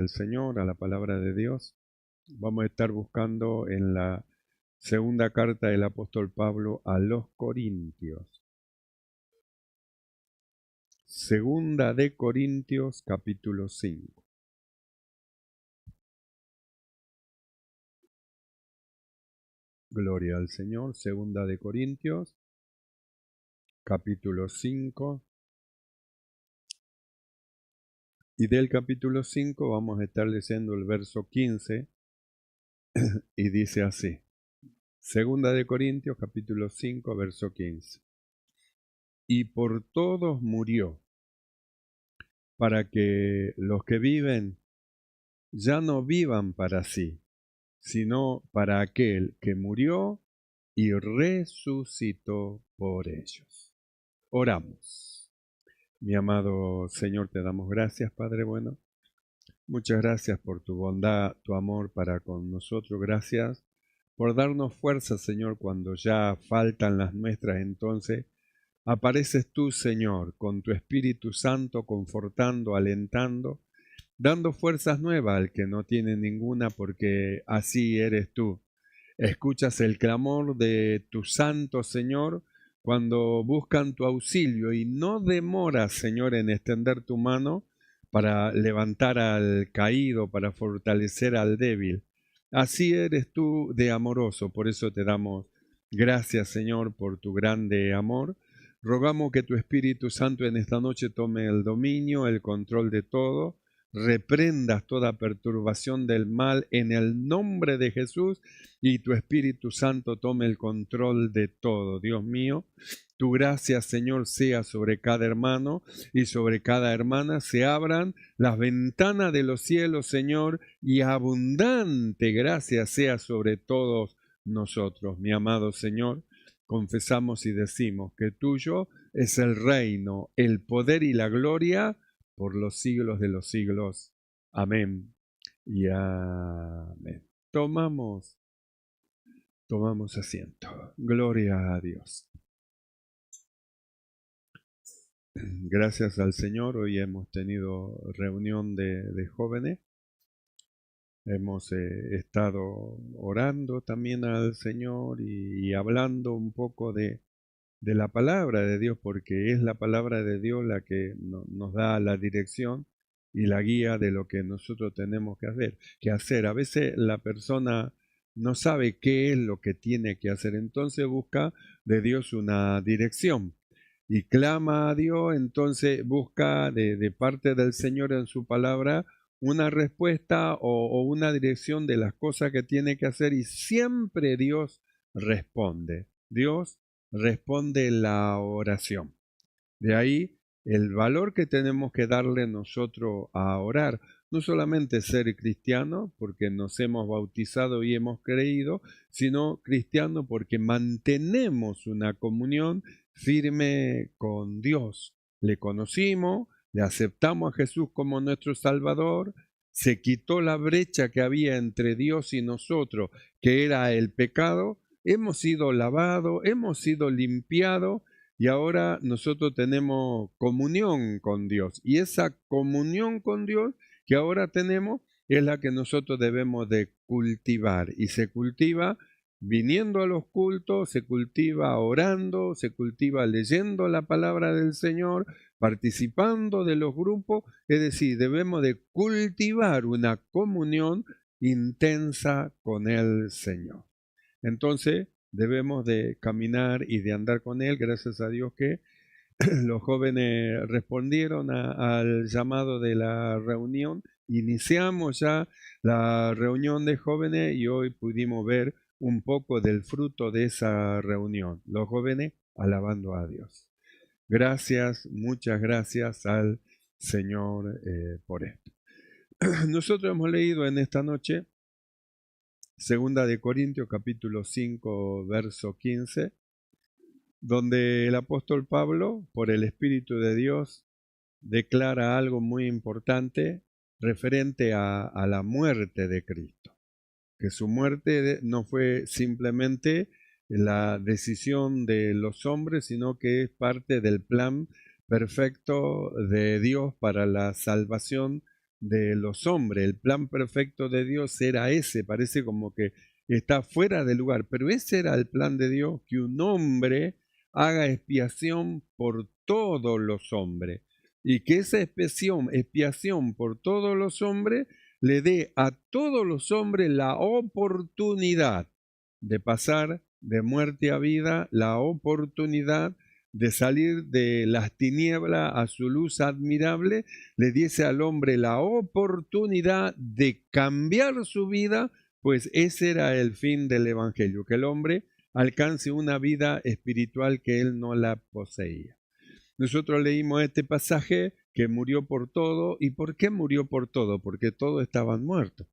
del Señor, a la palabra de Dios. Vamos a estar buscando en la segunda carta del apóstol Pablo a los Corintios. Segunda de Corintios, capítulo 5. Gloria al Señor. Segunda de Corintios, capítulo 5. Y del capítulo 5 vamos a estar leyendo el verso 15 y dice así. Segunda de Corintios, capítulo 5, verso 15. Y por todos murió, para que los que viven ya no vivan para sí, sino para aquel que murió y resucitó por ellos. Oramos. Mi amado Señor, te damos gracias, Padre bueno. Muchas gracias por tu bondad, tu amor para con nosotros. Gracias por darnos fuerza, Señor, cuando ya faltan las nuestras. Entonces, apareces tú, Señor, con tu Espíritu Santo, confortando, alentando, dando fuerzas nuevas al que no tiene ninguna, porque así eres tú. Escuchas el clamor de tu santo, Señor, cuando buscan tu auxilio y no demoras, Señor, en extender tu mano para levantar al caído, para fortalecer al débil. Así eres tú de amoroso, por eso te damos gracias, Señor, por tu grande amor. Rogamos que tu Espíritu Santo en esta noche tome el dominio, el control de todo, reprendas toda perturbación del mal en el nombre de Jesús y tu Espíritu Santo tome el control de todo. Dios mío, tu gracia, Señor, sea sobre cada hermano y sobre cada hermana. Se abran las ventanas de los cielos, Señor, y abundante gracia sea sobre todos nosotros. Mi amado Señor, confesamos y decimos que tuyo es el reino, el poder y la gloria por los siglos de los siglos. Amén y amén. Tomamos asiento. Gloria a Dios. Gracias al Señor, hoy hemos tenido reunión de jóvenes. Hemos estado orando también al Señor y hablando un poco de la palabra de Dios, porque es la palabra de Dios la que nos da la dirección y la guía de lo que nosotros tenemos que hacer. A veces la persona no sabe qué es lo que tiene que hacer, entonces busca de Dios una dirección y clama a Dios, entonces busca de parte del Señor en su palabra una respuesta o una dirección de las cosas que tiene que hacer y siempre Dios responde. Dios responde la oración. De ahí el valor que tenemos que darle nosotros a orar. No solamente ser cristiano porque nos hemos bautizado y hemos creído, sino cristiano porque mantenemos una comunión firme con Dios. Le conocimos, le aceptamos a Jesús como nuestro Salvador, se quitó la brecha que había entre Dios y nosotros, que era el pecado, hemos sido lavados, hemos sido limpiados y ahora nosotros tenemos comunión con Dios. Y esa comunión con Dios que ahora tenemos es la que nosotros debemos de cultivar. Y se cultiva viniendo a los cultos, se cultiva orando, se cultiva leyendo la palabra del Señor, participando de los grupos. Es decir, debemos de cultivar una comunión intensa con el Señor. Entonces, debemos de caminar y de andar con Él, gracias a Dios que los jóvenes respondieron al llamado de la reunión. Iniciamos ya la reunión de jóvenes y hoy pudimos ver un poco del fruto de esa reunión. Los jóvenes alabando a Dios. Gracias, muchas gracias al Señor por esto. Nosotros hemos leído en esta noche Segunda de Corintios capítulo 5 verso 15, donde el apóstol Pablo, por el Espíritu de Dios, declara algo muy importante referente a la muerte de Cristo. Que su muerte no fue simplemente la decisión de los hombres, sino que es parte del plan perfecto de Dios para la salvación de los hombres. El plan perfecto de Dios era ese, parece como que está fuera de lugar, pero ese era el plan de Dios, que un hombre haga expiación por todos los hombres y que esa expiación por todos los hombres le dé a todos los hombres la oportunidad de pasar de muerte a vida, la oportunidad de salir de las tinieblas a su luz admirable, le diese al hombre la oportunidad de cambiar su vida, pues ese era el fin del Evangelio, que el hombre alcance una vida espiritual que él no la poseía. Nosotros leímos este pasaje que murió por todo. ¿Y por qué murió por todo? Porque todos estaban muertos.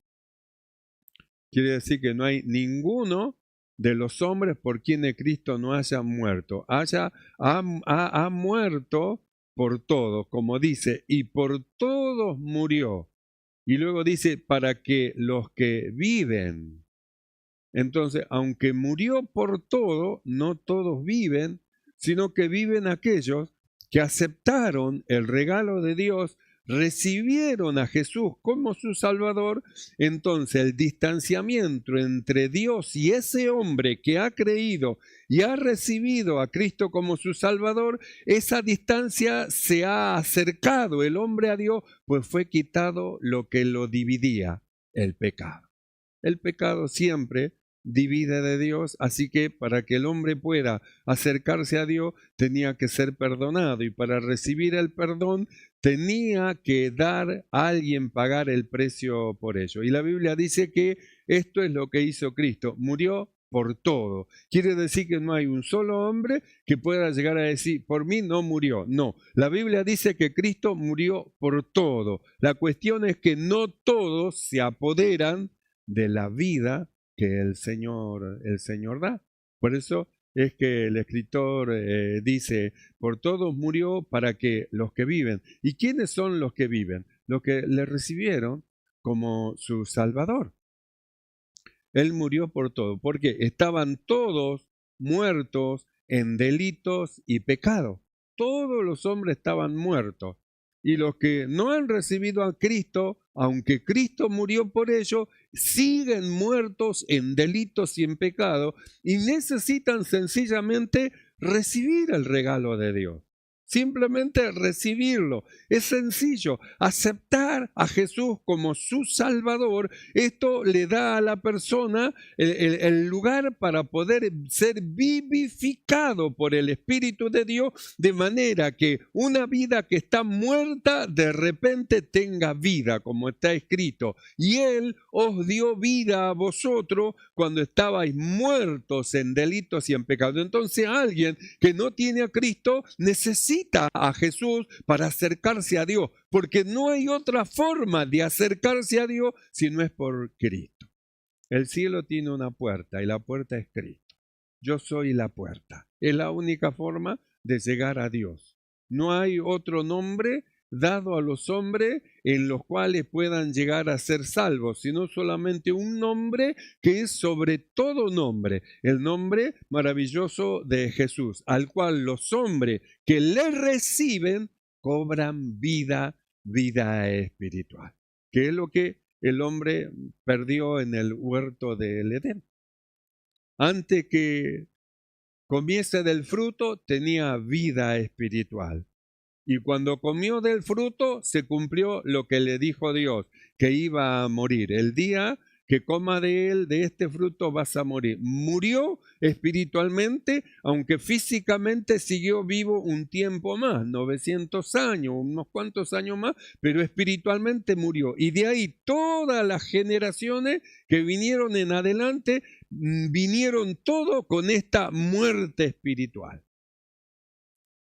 Quiere decir que no hay ninguno de los hombres por quienes Cristo no haya muerto. Ha muerto por todos, como dice, y por todos murió. Y luego dice, para que los que viven. Entonces, aunque murió por todo, no todos viven, sino que viven aquellos que aceptaron el regalo de Dios, recibieron a Jesús como su Salvador. Entonces el distanciamiento entre Dios y ese hombre que ha creído y ha recibido a Cristo como su Salvador, esa distancia se ha acercado el hombre a Dios, pues fue quitado lo que lo dividía, el pecado. El pecado siempre divide de Dios, así que para que el hombre pueda acercarse a Dios tenía que ser perdonado, y para recibir el perdón tenía que dar a alguien, pagar el precio por ello. Y la Biblia dice que esto es lo que hizo Cristo, murió por todo. Quiere decir que no hay un solo hombre que pueda llegar a decir, por mí no murió. No, la Biblia dice que Cristo murió por todo. La cuestión es que no todos se apoderan de la vida que el Señor da. Por eso es que el escritor dice, por todos murió para que los que viven. ¿Y quiénes son los que viven? Los que le recibieron como su Salvador. Él murió por todo, porque estaban todos muertos en delitos y pecados. Todos los hombres estaban muertos. Y los que no han recibido a Cristo, aunque Cristo murió por ellos, siguen muertos en delitos y en pecado y necesitan sencillamente recibir el regalo de Dios. Simplemente recibirlo. Es sencillo. Aceptar a Jesús como su Salvador. Esto le da a la persona el lugar para poder ser vivificado por el Espíritu de Dios, de manera que una vida que está muerta de repente tenga vida, como está escrito. Y Él os dio vida a vosotros cuando estabais muertos en delitos y en pecado. Entonces alguien que no tiene a Cristo necesita a Jesús para acercarse a Dios, porque no hay otra forma de acercarse a Dios si no es por Cristo. El cielo tiene una puerta y la puerta es Cristo. Yo soy la puerta. Es la única forma de llegar a Dios. No hay otro nombre dado a los hombres en los cuales puedan llegar a ser salvos, sino solamente un nombre que es sobre todo nombre, el nombre maravilloso de Jesús, al cual los hombres que le reciben cobran vida espiritual, que es lo que el hombre perdió en el huerto del Edén. Antes que comiese del fruto tenía vida espiritual. Y cuando comió del fruto, se cumplió lo que le dijo Dios, que iba a morir. El día que coma de él, de este fruto, vas a morir. Murió espiritualmente, aunque físicamente siguió vivo un tiempo más, 900 años, unos cuantos años más, pero espiritualmente murió. Y de ahí todas las generaciones que vinieron en adelante, vinieron todos con esta muerte espiritual.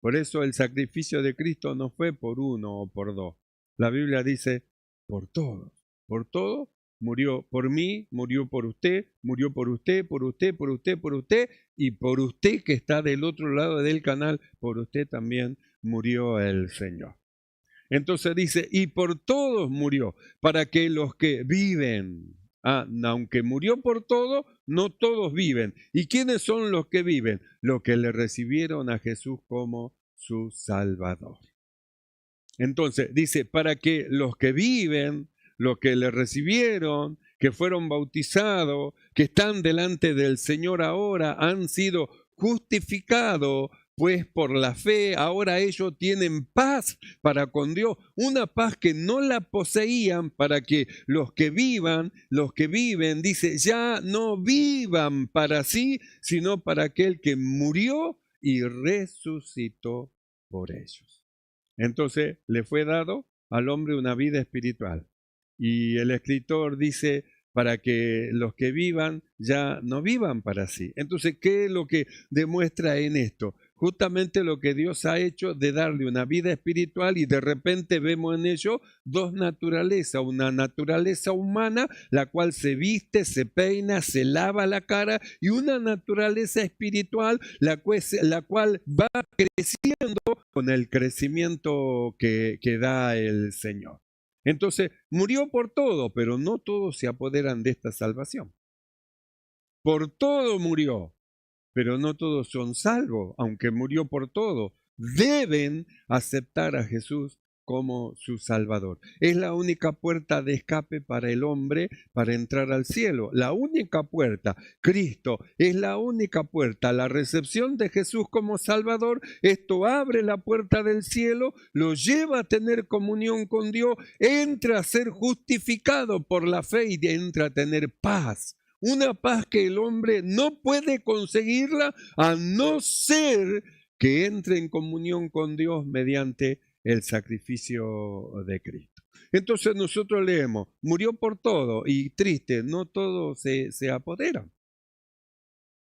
Por eso el sacrificio de Cristo no fue por uno o por dos. La Biblia dice, por todos. Por todo murió por mí, murió por usted, murió por usted, por usted, por usted, por usted, y por usted que está del otro lado del canal, por usted también murió el Señor. Entonces dice, y por todos murió, para que los que viven, aunque murió por todo, no todos viven. ¿Y quiénes son los que viven? Los que le recibieron a Jesús como su Salvador. Entonces, dice, para que los que viven, los que le recibieron, que fueron bautizados, que están delante del Señor ahora, han sido justificados, pues por la fe ahora ellos tienen paz para con Dios, una paz que no la poseían, para que los que viven, dice, ya no vivan para sí, sino para aquel que murió y resucitó por ellos. Entonces le fue dado al hombre una vida espiritual. Y el escritor dice, para que los que vivan ya no vivan para sí. Entonces, ¿qué es lo que demuestra en esto? Justamente lo que Dios ha hecho de darle una vida espiritual, y de repente vemos en ello dos naturalezas, una naturaleza humana, la cual se viste, se peina, se lava la cara, y una naturaleza espiritual, la cual va creciendo con el crecimiento que da el Señor. Entonces, murió por todo, pero no todos se apoderan de esta salvación. Por todo murió, pero no todos son salvos, aunque murió por todo. Deben aceptar a Jesús como su Salvador. Es la única puerta de escape para el hombre para entrar al cielo. La única puerta. Cristo es la única puerta. La recepción de Jesús como Salvador, esto abre la puerta del cielo, lo lleva a tener comunión con Dios, entra a ser justificado por la fe y entra a tener paz. Una paz que el hombre no puede conseguirla a no ser que entre en comunión con Dios mediante el sacrificio de Cristo. Entonces nosotros leemos, murió por todo, y triste, no todo se apodera.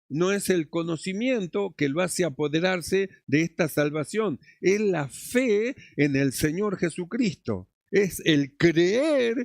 No es el conocimiento que lo hace apoderarse de esta salvación, es la fe en el Señor Jesucristo. Es el creer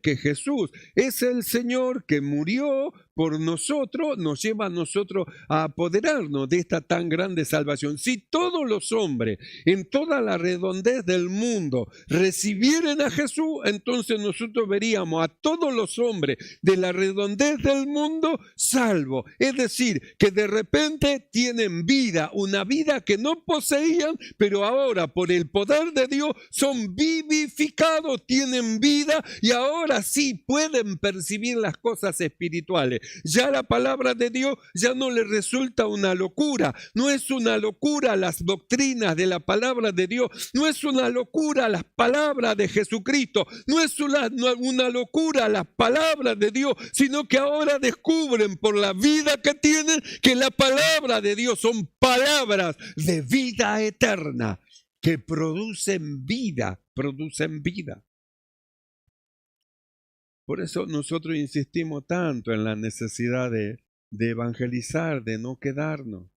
que Jesús es el Señor que murió por nosotros, nos lleva a nosotros a apoderarnos de esta tan grande salvación. Si todos los hombres en toda la redondez del mundo recibieran a Jesús, entonces nosotros veríamos a todos los hombres de la redondez del mundo salvos. Es decir, que de repente tienen vida, una vida que no poseían, pero ahora por el poder de Dios son vivificados, tienen vida y ahora sí pueden percibir las cosas espirituales. Ya la palabra de Dios ya no les resulta una locura. No es una locura las doctrinas de la palabra de Dios. No es una locura las palabras de Jesucristo. No es una locura las palabras de Dios, sino que ahora descubren por la vida que tienen que la palabra de Dios son palabras de vida eterna que producen vida. Por eso nosotros insistimos tanto en la necesidad de evangelizar, de no quedarnos,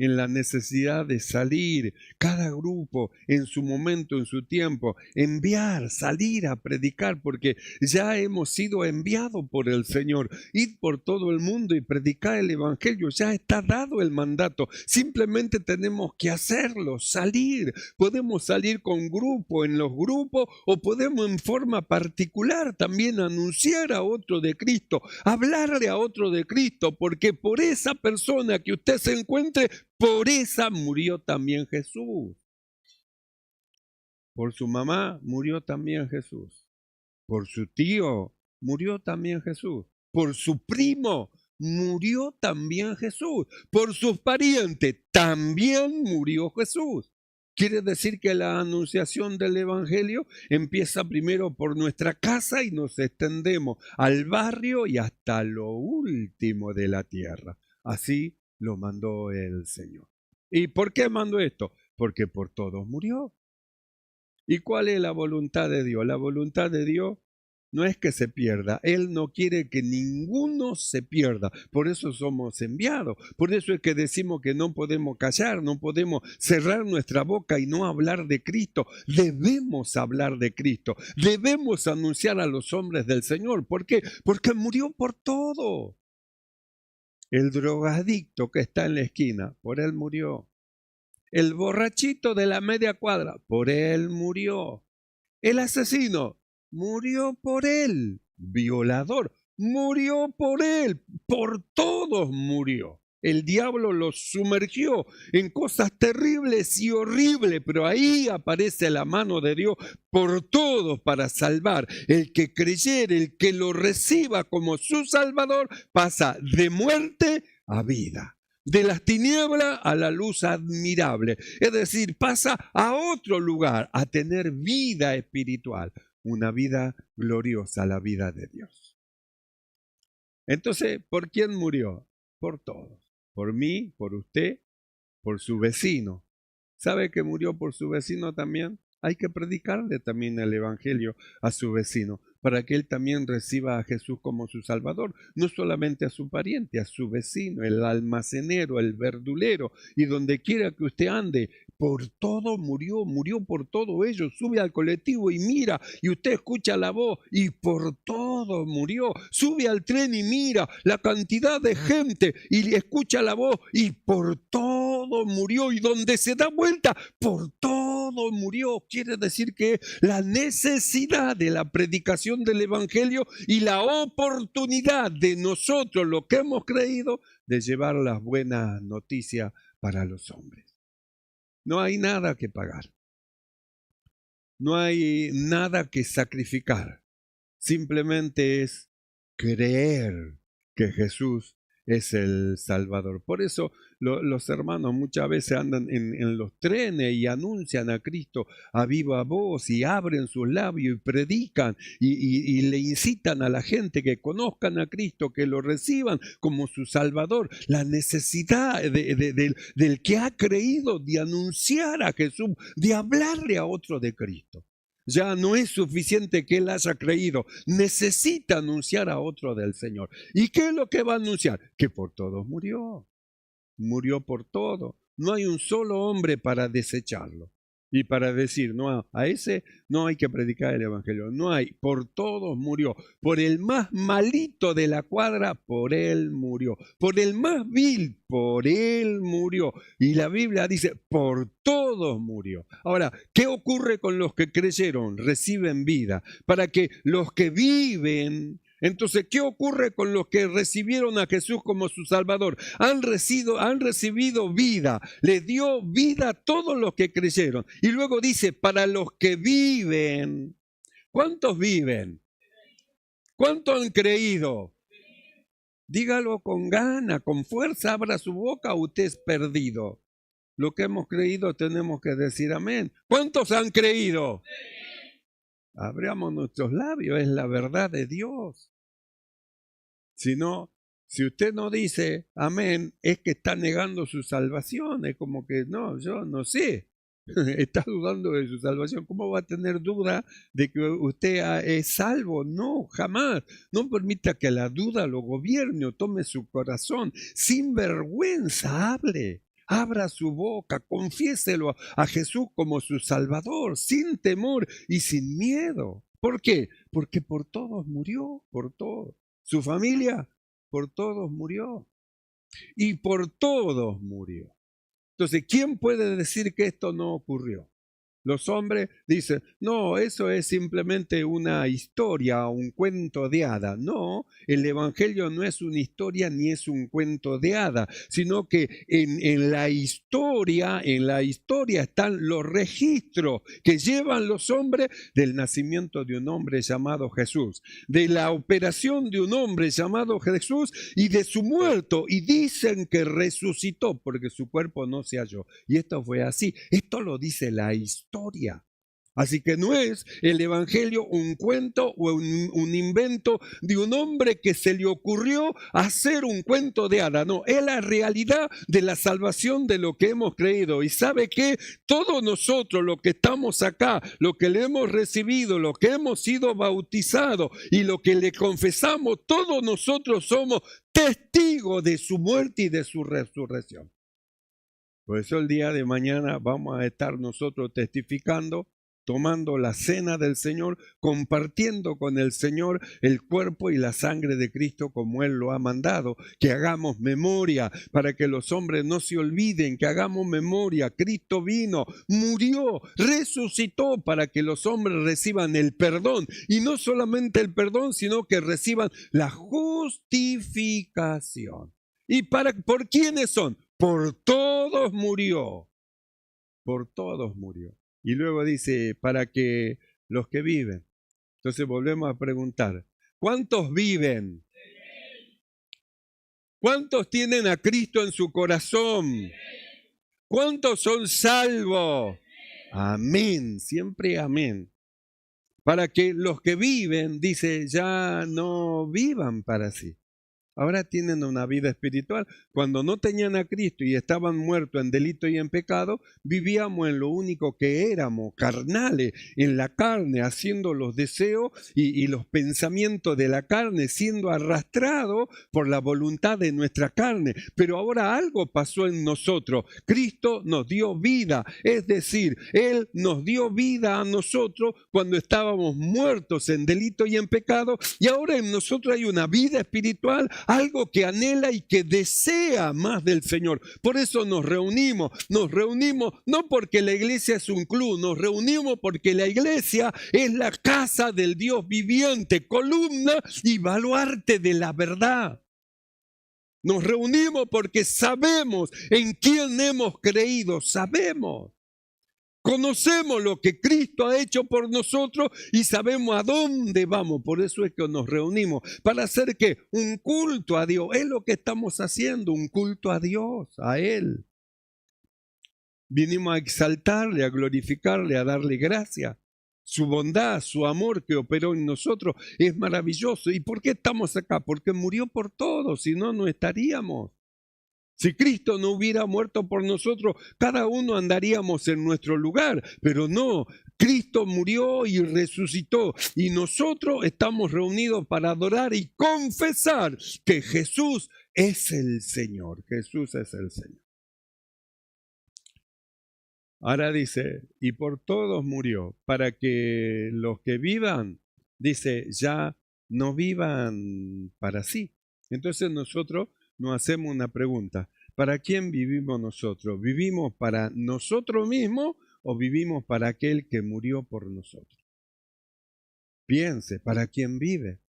en la necesidad de salir, cada grupo en su momento, en su tiempo, enviar, salir a predicar, porque ya hemos sido enviados por el Señor. Ir por todo el mundo y predicar el Evangelio, ya está dado el mandato. Simplemente tenemos que hacerlo, salir. Podemos salir con grupo, en los grupos, o podemos en forma particular también anunciar a otro de Cristo, hablarle a otro de Cristo, porque por esa persona que usted se encuentre, por esa murió también Jesús. Por su mamá murió también Jesús. Por su tío murió también Jesús. Por su primo murió también Jesús. Por sus parientes también murió Jesús. Quiere decir que la anunciación del Evangelio empieza primero por nuestra casa y nos extendemos al barrio y hasta lo último de la tierra. Así lo mandó el Señor. ¿Y por qué mandó esto? Porque por todos murió. ¿Y cuál es la voluntad de Dios? La voluntad de Dios no es que se pierda. Él no quiere que ninguno se pierda. Por eso somos enviados. Por eso es que decimos que no podemos callar, no podemos cerrar nuestra boca y no hablar de Cristo. Debemos hablar de Cristo. Debemos anunciar a los hombres del Señor. ¿Por qué? Porque murió por todo. El drogadicto que está en la esquina, por él murió. El borrachito de la media cuadra, por él murió. El asesino, murió por él. Violador, murió por él. Por todos murió. El diablo los sumergió en cosas terribles y horribles, pero ahí aparece la mano de Dios por todos para salvar. El que creyere, el que lo reciba como su Salvador, pasa de muerte a vida, de las tinieblas a la luz admirable. Es decir, pasa a otro lugar, a tener vida espiritual, una vida gloriosa, la vida de Dios. Entonces, ¿por quién murió? Por todos. Por mí, por usted, por su vecino. ¿Sabe que murió por su vecino también? Hay que predicarle también el evangelio a su vecino, para que él también reciba a Jesús como su Salvador, no solamente a su pariente, a su vecino, el almacenero, el verdulero, y donde quiera que usted ande, por todo murió, murió por todo ello. Sube al colectivo y mira, y usted escucha la voz, y por todo murió. Sube al tren y mira la cantidad de gente, y escucha la voz, y por todo murió, y donde se da vuelta, por todo murió. Quiere decir que la necesidad de la predicación del evangelio y la oportunidad de nosotros, lo que hemos creído, de llevar las buenas noticias para los hombres. No hay nada que pagar. No hay nada que sacrificar. Simplemente es creer que Jesús es el Salvador. Por eso los hermanos muchas veces andan en los trenes y anuncian a Cristo a viva voz y abren sus labios y predican y le incitan a la gente que conozcan a Cristo, que lo reciban como su Salvador. La necesidad del que ha creído de anunciar a Jesús, de hablarle a otro de Cristo. Ya no es suficiente que él haya creído, necesita anunciar a otro del Señor. ¿Y qué es lo que va a anunciar? Que por todos murió, murió por todo. No hay un solo hombre para desecharlo y para decir, no, a ese no hay que predicar el evangelio. No hay, por todos murió. Por el más malito de la cuadra, por él murió. Por el más vil, por él murió. Y la Biblia dice, por todos murió. Ahora, ¿qué ocurre con los que creyeron? Reciben vida. Para que los que viven... Entonces, ¿qué ocurre con los que recibieron a Jesús como su Salvador? Han recibido vida, les dio vida a todos los que creyeron. Y luego dice, para los que viven, ¿cuántos viven? ¿Cuántos han creído? Dígalo con gana, con fuerza, abra su boca, usted es perdido. Lo que hemos creído tenemos que decir amén. ¿Cuántos han creído? Abramos nuestros labios, es la verdad de Dios. Si usted no dice amén, es que está negando su salvación. Es como que no, yo no sé. Está dudando de su salvación. ¿Cómo va a tener duda de que usted es salvo? No, jamás. No permita que la duda lo gobierne o tome su corazón. Sin vergüenza hable. Abra su boca, confiéselo a Jesús como su Salvador, sin temor y sin miedo. ¿Por qué? Porque por todos murió, por todos. Su familia, por todos murió. Y por todos murió. Entonces, ¿quién puede decir que esto no ocurrió? Los hombres dicen, no, eso es simplemente una historia, un cuento de hada. No, el evangelio no es una historia ni es un cuento de hada, sino que en la historia están los registros que llevan los hombres del nacimiento de un hombre llamado Jesús, de la operación de un hombre llamado Jesús y de su muerto. Y dicen que resucitó porque su cuerpo no se halló. Y esto fue así. Esto lo dice la historia. Así que no es el evangelio un cuento o un invento de un hombre que se le ocurrió hacer un cuento de hada. No, es la realidad de la salvación de lo que hemos creído. Y sabe que todos nosotros, los que estamos acá, lo que le hemos recibido, lo que hemos sido bautizados y lo que le confesamos, todos nosotros somos testigos de su muerte y de su resurrección. Por eso el día de mañana vamos a estar nosotros testificando, tomando la cena del Señor, compartiendo con el Señor el cuerpo y la sangre de Cristo como Él lo ha mandado. Que hagamos memoria para que los hombres no se olviden, que hagamos memoria. Cristo vino, murió, resucitó para que los hombres reciban el perdón. Y no solamente el perdón, sino que reciban la justificación. ¿Y por quiénes son? Por todos murió. Por todos murió. Y luego dice, para que los que viven. Entonces volvemos a preguntar, ¿cuántos viven? ¿Cuántos tienen a Cristo en su corazón? ¿Cuántos son salvos? Amén, siempre amén. Para que los que viven, dice, ya no vivan para sí. Ahora tienen una vida espiritual. Cuando no tenían a Cristo y estaban muertos en delito y en pecado, vivíamos en lo único que éramos, carnales, en la carne, haciendo los deseos y los pensamientos de la carne, siendo arrastrados por la voluntad de nuestra carne. Pero ahora algo pasó en nosotros. Cristo nos dio vida, es decir, Él nos dio vida a nosotros cuando estábamos muertos en delito y en pecado, y ahora en nosotros hay una vida espiritual, algo que anhela y que desea más del Señor. Por eso nos reunimos no porque la iglesia es un club, nos reunimos porque la iglesia es la casa del Dios viviente, columna y baluarte de la verdad. Nos reunimos porque sabemos en quién hemos creído, sabemos. Conocemos lo que Cristo ha hecho por nosotros y sabemos a dónde vamos. Por eso es que nos reunimos. ¿Para hacer qué? Un culto a Dios. Es lo que estamos haciendo, un culto a Dios, a Él. Vinimos a exaltarle, a glorificarle, a darle gracia. Su bondad, su amor que operó en nosotros es maravilloso. ¿Y por qué estamos acá? Porque murió por todos, si no, no estaríamos. Si Cristo no hubiera muerto por nosotros, cada uno andaríamos en nuestro lugar, pero no, Cristo murió y resucitó y nosotros estamos reunidos para adorar y confesar que Jesús es el Señor, Jesús es el Señor. Ahora dice, y por todos murió, para que los que vivan, dice, ya no vivan para sí. Entonces nosotros nos hacemos una pregunta. ¿Para quién vivimos nosotros? ¿Vivimos para nosotros mismos o vivimos para aquel que murió por nosotros? Piense, ¿para quién vive?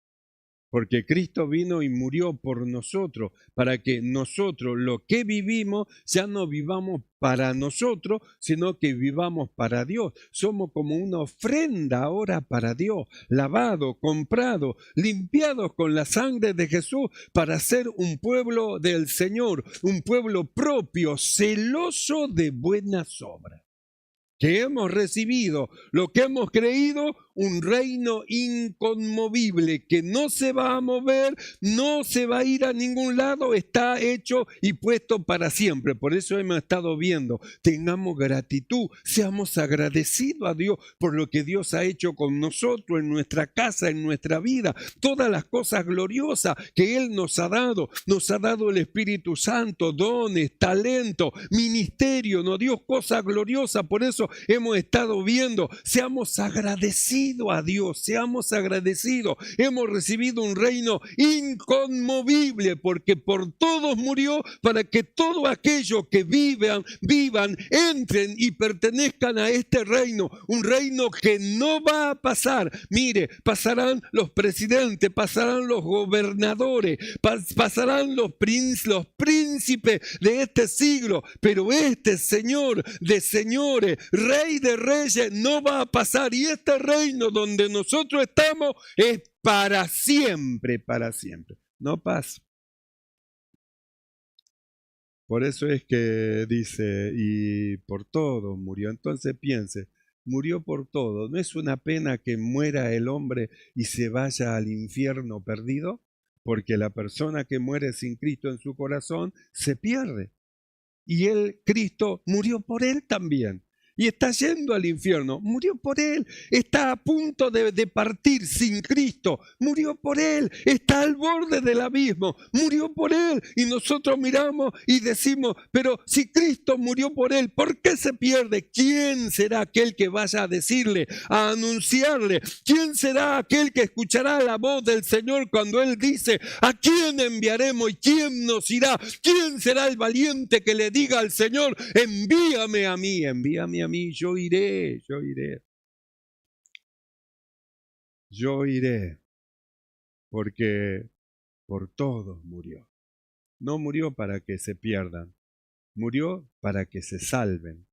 Porque Cristo vino y murió por nosotros, para que nosotros lo que vivimos ya no vivamos para nosotros, sino que vivamos para Dios. Somos como una ofrenda ahora para Dios, lavado, comprado, limpiados con la sangre de Jesús para ser un pueblo del Señor, un pueblo propio, celoso de buenas obras. Que hemos recibido, lo que hemos creído, un reino inconmovible que no se va a mover, no se va a ir a ningún lado, está hecho y puesto para siempre. Por eso hemos estado viendo, tengamos gratitud, seamos agradecidos a Dios por lo que Dios ha hecho con nosotros, en nuestra casa, en nuestra vida, todas las cosas gloriosas que Él nos ha dado el Espíritu Santo, dones, talento, ministerio, nos dio cosas gloriosas, por eso hemos estado viendo, seamos agradecidos a Dios, seamos agradecidos, hemos recibido un reino inconmovible porque por todos murió para que todos aquellos que vivan, entren y pertenezcan a este reino, un reino que no va a pasar. Mire, pasarán los presidentes, pasarán los gobernadores, pasarán los príncipes de este siglo, pero este Señor de señores, Rey de reyes, no va a pasar. Y este reino donde nosotros estamos es para siempre, no pasa. Por eso es que dice, y por todo murió. Entonces piense, murió por todo. ¿No es una pena que muera el hombre y se vaya al infierno perdido? Porque la persona que muere sin Cristo en su corazón se pierde. Y Cristo murió por él también. Y está yendo al infierno, murió por él, está a punto de partir sin Cristo, murió por él, está al borde del abismo, murió por él. Y nosotros miramos y decimos, pero si Cristo murió por él, ¿por qué se pierde? ¿Quién será aquel que vaya a decirle, a anunciarle? ¿Quién será aquel que escuchará la voz del Señor cuando Él dice, ¿a quién enviaremos y quién nos irá? ¿Quién será el valiente que le diga al Señor, envíame a mí, yo iré, porque por todos murió. no murió para que se pierdan, murió para que se salven.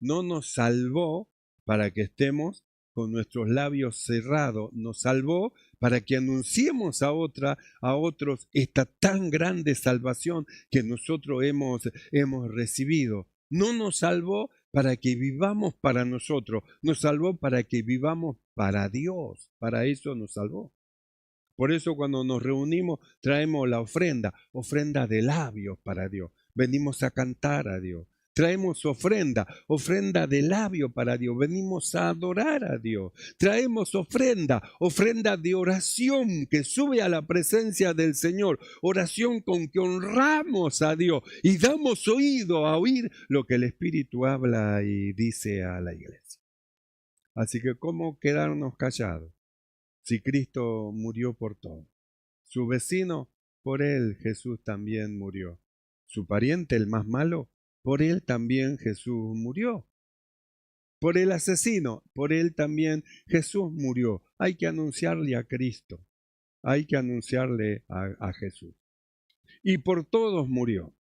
No nos salvó para que estemos con nuestros labios cerrados, nos salvó para que anunciemos a otros esta tan grande salvación que nosotros hemos recibido. No nos salvó para que vivamos para nosotros, nos salvó para que vivamos para Dios, para eso nos salvó. Por eso cuando nos reunimos traemos la ofrenda de labios para Dios. Venimos a cantar a Dios. Traemos ofrenda de labio para Dios. Venimos a adorar a Dios. Traemos ofrenda de oración que sube a la presencia del Señor. Oración con que honramos a Dios y damos oído a oír lo que el Espíritu habla y dice a la iglesia. Así que, ¿cómo quedarnos callados? Si Cristo murió por todo. Su vecino, por él Jesús también murió. Su pariente, el más malo, por él también Jesús murió. Por el asesino, por él también Jesús murió. Hay que anunciarle a Cristo. Hay que anunciarle a Jesús. Y por todos murió.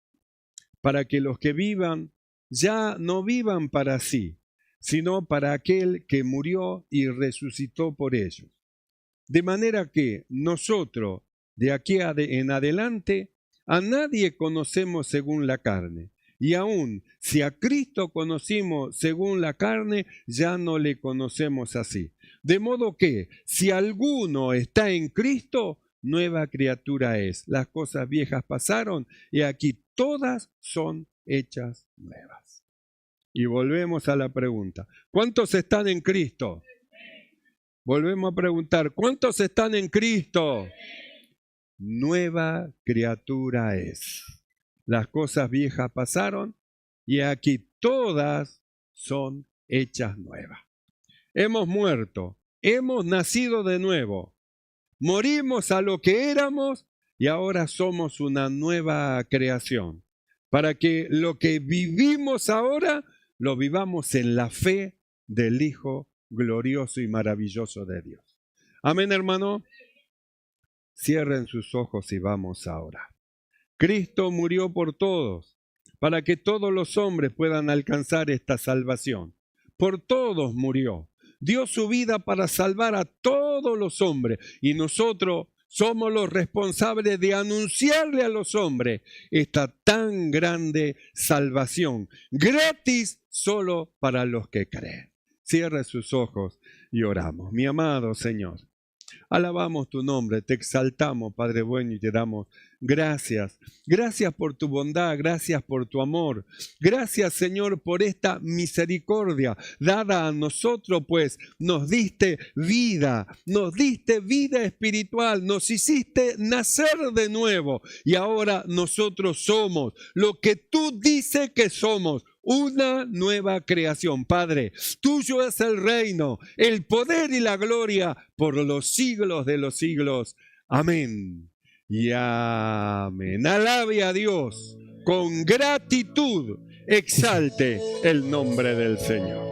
Para que los que vivan ya no vivan para sí, sino para aquel que murió y resucitó por ellos. De manera que nosotros, de aquí en adelante, a nadie conocemos según la carne. Y aun si a Cristo conocimos según la carne, ya no le conocemos así. De modo que, si alguno está en Cristo, nueva criatura es. Las cosas viejas pasaron y aquí todas son hechas nuevas. Y volvemos a la pregunta. ¿Cuántos están en Cristo? Volvemos a preguntar, ¿cuántos están en Cristo? Nueva criatura es. Las cosas viejas pasaron y aquí todas son hechas nuevas. Hemos muerto, hemos nacido de nuevo, morimos a lo que éramos y ahora somos una nueva creación. Para que lo que vivimos ahora lo vivamos en la fe del Hijo glorioso y maravilloso de Dios. Amén, hermano. Cierren sus ojos y vamos a orar. Cristo murió por todos, para que todos los hombres puedan alcanzar esta salvación. Por todos murió. Dio su vida para salvar a todos los hombres y nosotros somos los responsables de anunciarle a los hombres esta tan grande salvación, gratis solo para los que creen. Cierre sus ojos y oramos. Mi amado Señor, alabamos tu nombre, te exaltamos, Padre bueno, y te damos gracias. Gracias por tu bondad, gracias por tu amor. Gracias, Señor, por esta misericordia dada a nosotros, pues nos diste vida espiritual, nos hiciste nacer de nuevo y ahora nosotros somos lo que tú dices que somos. Una nueva creación. Padre, tuyo es el reino, el poder y la gloria por los siglos de los siglos. Amén. Y amén. Alabe a Dios con gratitud. Exalte el nombre del Señor.